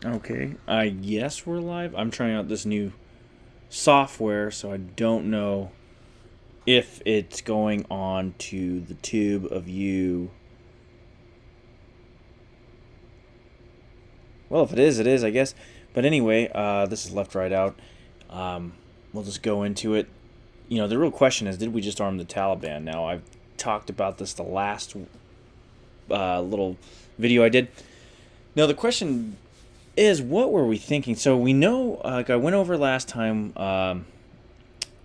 Okay, I guess we're live. I'm trying out this new software, so I don't know if it's going on to the tube of you. Well, if it is, it is, I guess. But anyway, this is left right out. Um, we'll just go into it. The real question is, did we just arm the Taliban? Now, I've talked about this the last little video I did. Now, the question is, what were we thinking? So we know, like I went over last time.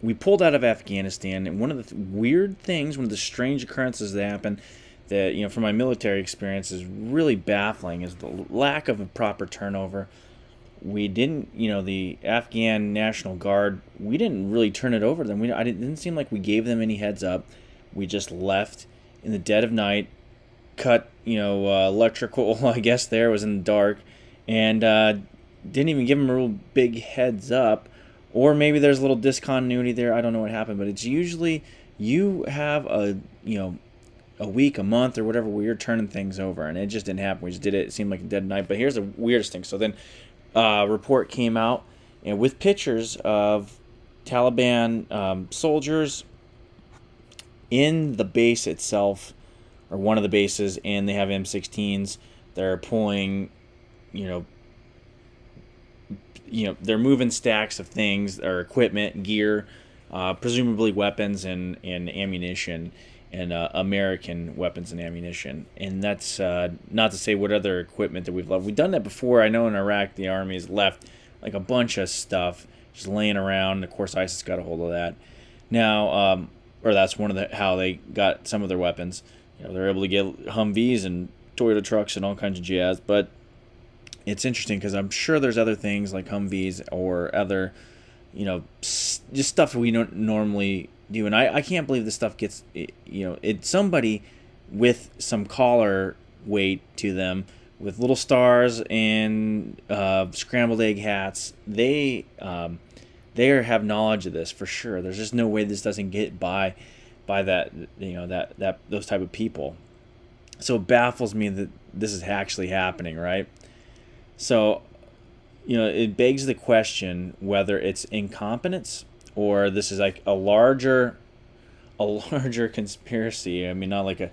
We pulled out of Afghanistan, and one of the weird things, one of the strange occurrences that happened, that from my military experience is really baffling, is the lack of a proper turnover. We didn't, the Afghan National Guard, we didn't really turn it over to them. It didn't seem like we gave them any heads up. We just left in the dead of night, cut, electrical, I guess there was in the dark, and didn't even give them a real big heads up. Or maybe there's a little discontinuity there. I don't know what happened, but it's usually you have a week, a month, or whatever where you're turning things over, and it just didn't happen. We just did it. It seemed like a dead night. But here's the weirdest thing. So then, a report came out, and with pictures of Taliban soldiers in the base itself, or one of the bases, and they have M16s. They're pulling, you know, they're moving stacks of things or equipment, gear, presumably weapons and ammunition, and American weapons and ammunition. And that's not to say what other equipment that we've left. We've done that before. I know in Iraq the army has left like a bunch of stuff just laying around. Of course, ISIS got a hold of that. Now, or that's one of the how they got some of their weapons. They're able to get Humvees and Toyota trucks and all kinds of jazz. But it's interesting because I'm sure there's other things like Humvees or other, just stuff we don't normally do. And I can't believe this stuff gets, it's somebody with some collar weight to them with little stars and scrambled egg hats. They have knowledge of this for sure. There's just no way this doesn't get by that, that those type of people. So it baffles me that this is actually happening, right? So, it begs the question whether it's incompetence or this is like a larger conspiracy. I mean, not like a,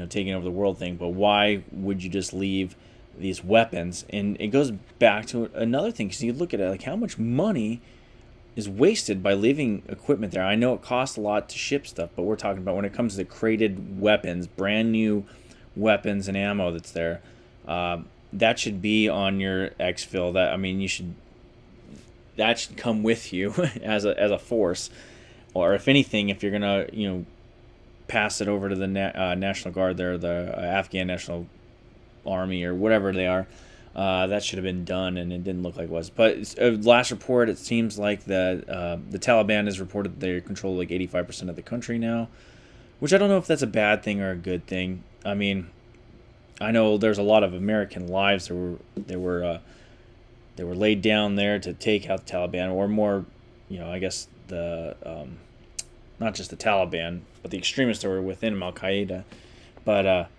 taking over the world thing, but why would you just leave these weapons? And it goes back to another thing, because you look at it, like how much money is wasted by leaving equipment there. I know it costs a lot to ship stuff, but we're talking about when it comes to crated weapons, brand new weapons and ammo that's there. That should be on your exfil. That should come with you as a force, or if anything, if you're gonna pass it over to the National Guard there, the Afghan National Army or whatever they are, that should have been done, and it didn't look like it was. But last report, it seems like the Taliban has reported they control like 85% of the country now, which I don't know if that's a bad thing or a good thing. I mean, I know there's a lot of American lives that were laid down there to take out the Taliban, or more, I guess the not just the Taliban, but the extremists that were within Al Qaeda. But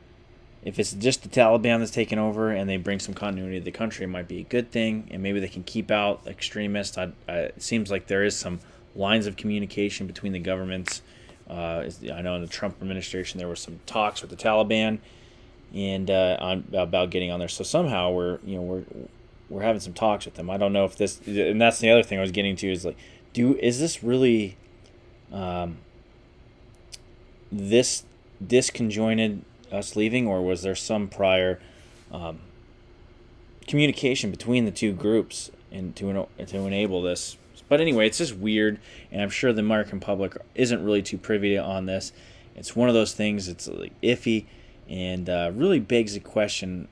if it's just the Taliban that's taken over and they bring some continuity to the country, it might be a good thing, and maybe they can keep out extremists. It seems like there is some lines of communication between the governments. I know in the Trump administration there were some talks with the Taliban and about getting on there. So somehow we're having some talks with them. I don't know if this, and that's the other thing I was getting to, is like, is this really this disconjointed us leaving, or was there some prior communication between the two groups and to enable this? But anyway, it's just weird, and I'm sure the American public isn't really too privy on this. It's one of those things. It's like iffy, and really begs you to question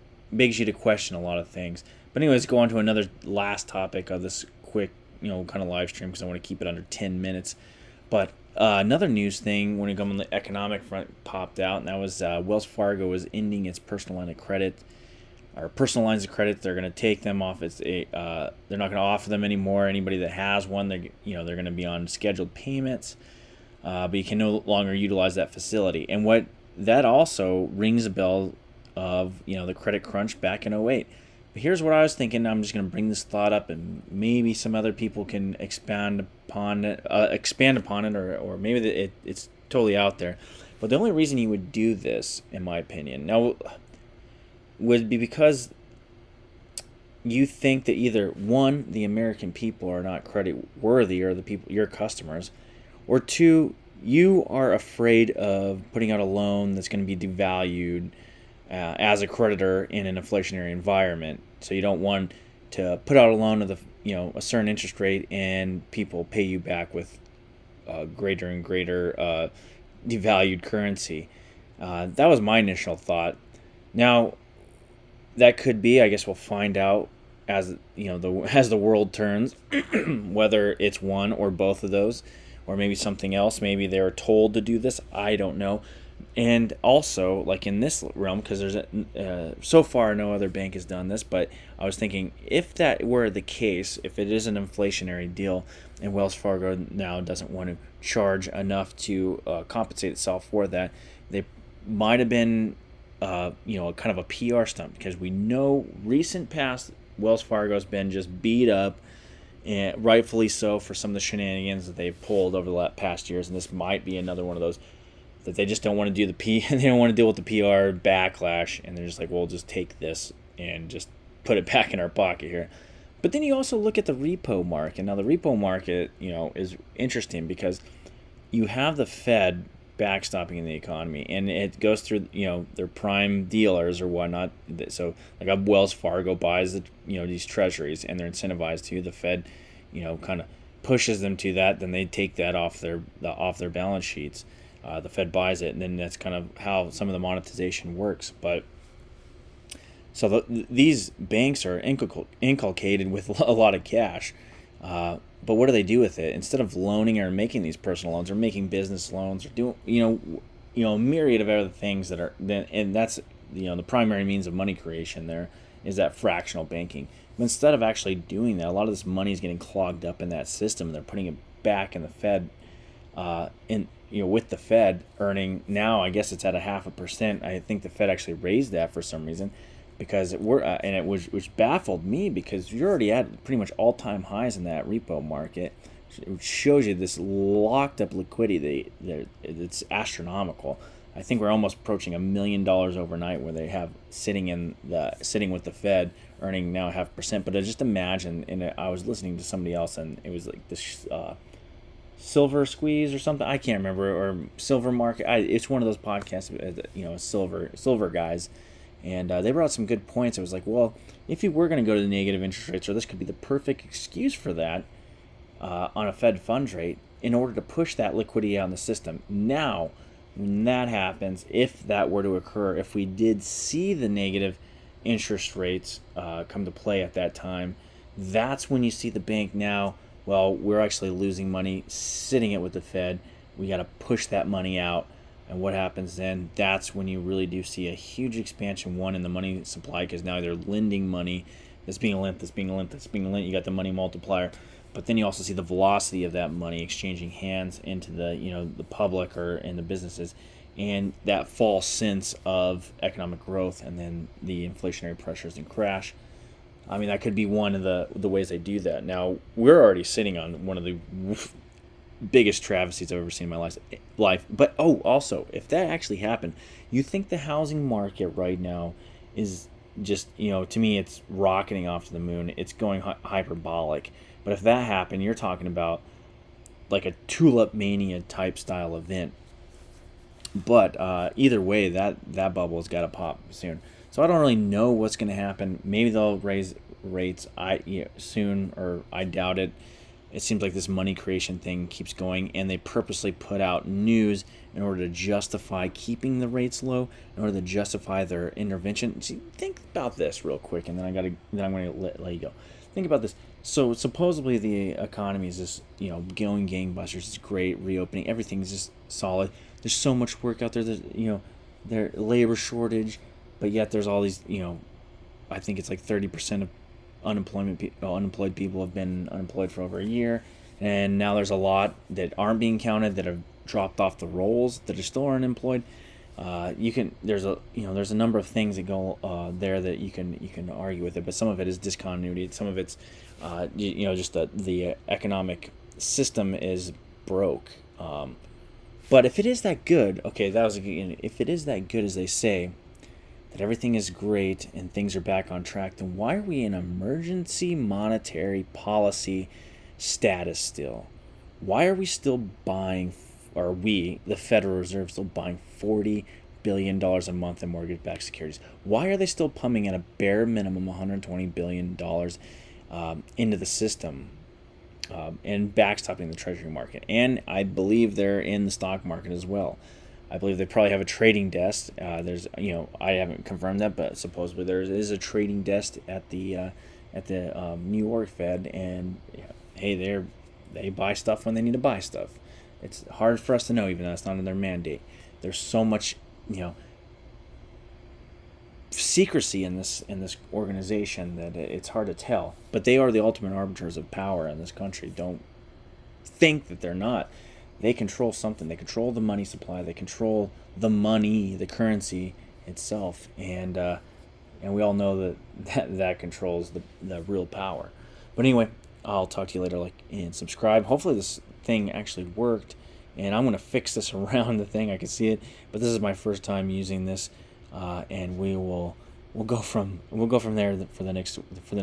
a lot of things. But anyways, go on to another last topic of this quick, kind of live stream, because I want to keep it under 10 minutes. But another news thing when it comes on the economic front popped out, and that was Wells Fargo is ending its personal line of credit, or personal lines of credit. They're going to take them off. They're not going to offer them anymore. Anybody that has one, they're going to be on scheduled payments, but you can no longer utilize that facility. And what that also rings a bell of, the credit crunch back in '08. But here's what I was thinking. I'm just going to bring this thought up, and maybe some other people can expand upon it, or maybe it's totally out there. But the only reason you would do this, in my opinion, now would be because you think that either one, the American people are not credit worthy, or the people, your customers, or two, you are afraid of putting out a loan that's going to be devalued as a creditor in an inflationary environment. So you don't want to put out a loan of a certain interest rate and people pay you back with greater and greater devalued currency. That was my initial thought. Now, that could be, I guess we'll find out as as the world turns, whether it's one or both of those, or maybe something else. Maybe they're told to do this. I don't know. And also, like in this realm, because so far no other bank has done this, but I was thinking if that were the case, if it is an inflationary deal, and Wells Fargo now doesn't want to charge enough to compensate itself for that, they might have been kind of a PR stunt, because we know recent past Wells Fargo's been just beat up, and rightfully so, for some of the shenanigans that they've pulled over the past years, and this might be another one of those that they just don't want to do they don't want to deal with the PR backlash, and they're just like, well, just take this and just put it back in our pocket here. But then you also look at the repo market. Now the repo market, is interesting because you have the Fed backstopping in the economy, and it goes through their prime dealers or whatnot. So like a Wells Fargo buys these treasuries, and they're incentivized to. The Fed kind of pushes them to that, then they take that off their balance sheets. The Fed buys it, and then that's kind of how some of the monetization works. But so these banks are inculcated with a lot of cash. But what do they do with it? Instead of loaning or making these personal loans, or making business loans, or doing a myriad of other things that are, and that's the primary means of money creation. There is that fractional banking. But instead of actually doing that, a lot of this money is getting clogged up in that system, and they're putting it back in the Fed. With the Fed earning now, I guess it's at 0.5%. I think the Fed actually raised that for some reason, because which baffled me, because you're already at pretty much all-time highs in that repo market. It shows you this locked up liquidity. It's astronomical. I think we're almost approaching $1 million overnight, where they have sitting with the Fed earning now 0.5%. But I just imagine, and I was listening to somebody else, and it was like this. Silver Squeeze or something, I can't remember, or Silver Market. It's one of those podcasts, silver guys, and they brought some good points. I was like, well, if you were going to go to the negative interest rates, or this could be the perfect excuse for that on a Fed funds rate, in order to push that liquidity out in the system. Now, when that happens, if that were to occur, if we did see the negative interest rates come to play at that time, that's when you see the bank now. Well, we're actually losing money sitting it with the Fed. We got to push that money out. And what happens then? That's when you really do see a huge expansion, one, in the money supply, because now they're lending money that's being lent. You got the money multiplier. But then you also see the velocity of that money exchanging hands into the public or in the businesses, and that false sense of economic growth, and then the inflationary pressures and crash. I mean, that could be one of the ways they do that. Now, we're already sitting on one of the biggest travesties I've ever seen in my life. But, also, if that actually happened, you think the housing market right now is just, to me, it's rocketing off to the moon. It's going hyperbolic. But if that happened, you're talking about like a tulip mania type style event. But either way, that bubble has got to pop soon. So I don't really know what's going to happen. Maybe they'll raise rates soon, or I doubt it. It seems like this money creation thing keeps going, and they purposely put out news in order to justify keeping the rates low, in order to justify their intervention. See, think about this real quick, and then I'm going to let you go. Think about this. So supposedly the economy is just going gangbusters. It's great, reopening. Everything's just solid. There's so much work out there. There's labor shortage. But yet there's all these, I think it's like 30% of unemployed people have been unemployed for over a year. And now there's a lot that aren't being counted, that have dropped off the rolls, that are still unemployed. You can there's a number of things that go there that you can argue with it, but some of it is discontinuity. Some of it's just the economic system is broke. But if it is that good, okay, if it is that good as they say, that everything is great and things are back on track, then why are we in emergency monetary policy status still? Why are we still buying, or we, the Federal Reserve, still buying $40 billion a month in mortgage-backed securities? Why are they still pumping at a bare minimum $120 billion into the system and backstopping the Treasury market? And I believe they're in the stock market as well. I believe they probably have a trading desk. I haven't confirmed that, but supposedly there is a trading desk at the New York Fed, and hey, they buy stuff when they need to buy stuff. It's hard for us to know, even though it's not in their mandate. There's so much, secrecy in this organization that it's hard to tell. But they are the ultimate arbiters of power in this country. Don't think that they're not. They control something. They control the money supply. They control the money, the currency itself, and we all know that controls the real power. But anyway, I'll talk to you later. And subscribe. Hopefully this thing actually worked, and I'm gonna fix this around the thing. I can see it, but this is my first time using this, and we'll go from there for the next